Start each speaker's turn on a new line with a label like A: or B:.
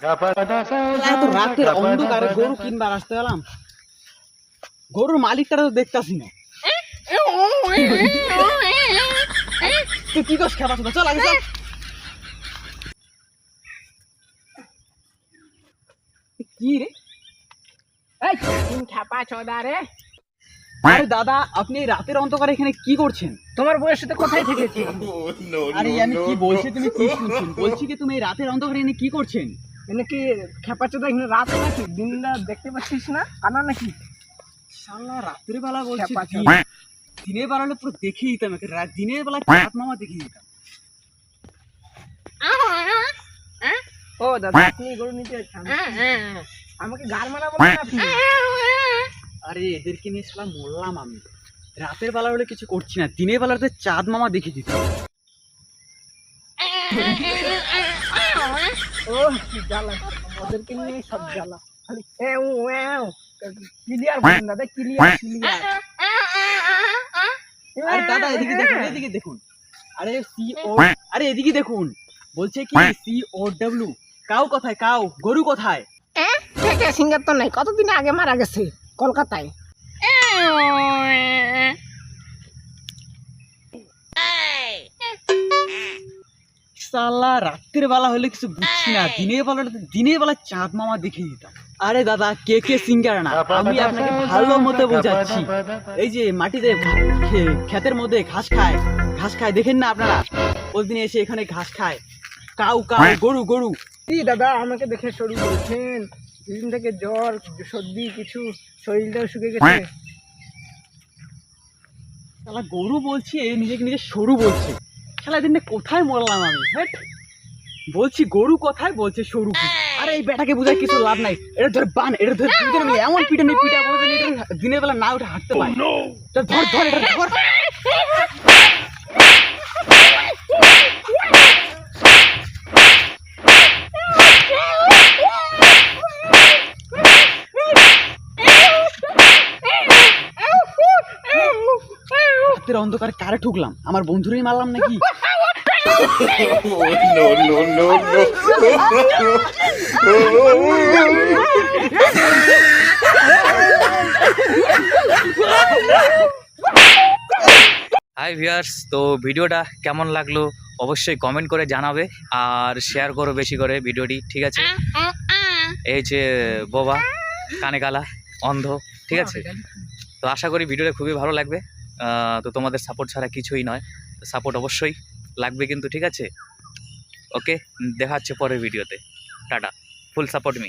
A: এত রাতের অন্ধকারে গরু কিনবার আসতে গেলাম, গরুর মালিকটা তো দেখতাছি না। তুই কি করছ? খাবার চল আগে চল। কি রে?
B: এই তুমি খেপা চোদা রে।
A: আরে দাদা, আপনি এই রাতের অন্ধকারে এখানে কি করছেন?
B: তোমার বউয়ের সাথে কোথায় থেকেছি?
A: আরে আমি কি বলছি তুমি কি শুনছেন? বলছি কি তুমি এই রাতের অন্ধকারে এনে কি করছেন?
B: মানে কি খেপা চোদা, এখানে রাত নাকি দিন দেখতে পাচ্ছিস না? কানা নাকি?
A: শালা রাতের বেলা বলছি,
B: খেপা চোদা।
A: দিনের বেলা হলে পুরো দেখে দিতাম, দিনের বেলা চাঁদ মামা দেখে দিতাম।
B: ও দাদা, আপনি গরু নিতে যাচ্ছেন? আমাকে গার মারা বলেন আপনি?
A: আরে এদেরকে নিয়ে শালা মরলাম আমি। রাতের বেলা হলে কিছু করছি না, দিনের বেলাতে চাঁদ মামা দেখে দিতাম।
B: ও জ্বালা, ওদেরকে নিয়ে সব জ্বালা। খালি এও এও ক্লিয়ার বলেন দাদা, ক্লিয়ার ক্লিয়ার।
A: আরে দাদা এদিকে দেখুন, এদিকে দেখুন। আরে আরে এদিকে দেখুন, বলছে কি COW। কাউ কোথায়? কাউ গরু কোথায়?
B: কে সিঙ্গার তো নাই, কতদিন আগে মারা গেছে কলকাতায়।
A: শালা রাতের বেলা হলে কিছু বুঝছি না, দিনের বেলা চাঁদ মামা দেখে দিতাম। আরে দাদা, কে সিঙ্গার না, আমি আপনাকে ভালো মতো বোঝাচ্ছি। এই যে মাটিতে ক্ষেতের মধ্যে ঘাস খায় দেখেন না আপনারা? প্রতিদিন এসে এখানে ঘাস খায়। কাউ গরু গরু।
B: কি দাদা আমাকে দেখে সরু বলছেন? দুদিন থেকে জ্বর সর্দি কিছু, শরীরটাও শুকিয়ে গেছে।
A: শালা গরু বলছি, নিজেকে নিজে সরু বলছে। শালা দিন কোথায় মরলাম আমি? হেট, বলছি গরু কোথায়, বলছে সরু। আরে এই বেটাকে বোঝায় কিছু লাভ নাই। এটা ধরে বান, এটা ধরে দুজন মিলে এমন পিটা বলছে এটা দিনের বেলা না উঠে হাঁটতে পারে। ধর এটা ধর। রাতের অন্ধকারে কারে ঠুকলাম? আমার বন্ধুরই মারলাম নাকি?
C: হাই ভিউয়ার্স, তো ভিডিওটা কেমন লাগলো অবশ্যই কমেন্ট করে জানাবে, আর শেয়ার করো বেশি করে ভিডিওটি, ঠিক আছে? এই যে বোবা, কানে কালা, অন্ধ, ঠিক আছে? তো আশা করি ভিডিওটা খুবই ভালো লাগবে। তো তোমাদের সাপোর্ট ছাড়া কিছুই নয়, তো সাপোর্ট অবশ্যই লাগবে কিন্তু, ঠিক আছে? ওকে, দেখা হচ্ছে পরের ভিডিওতে। Tata, full support me.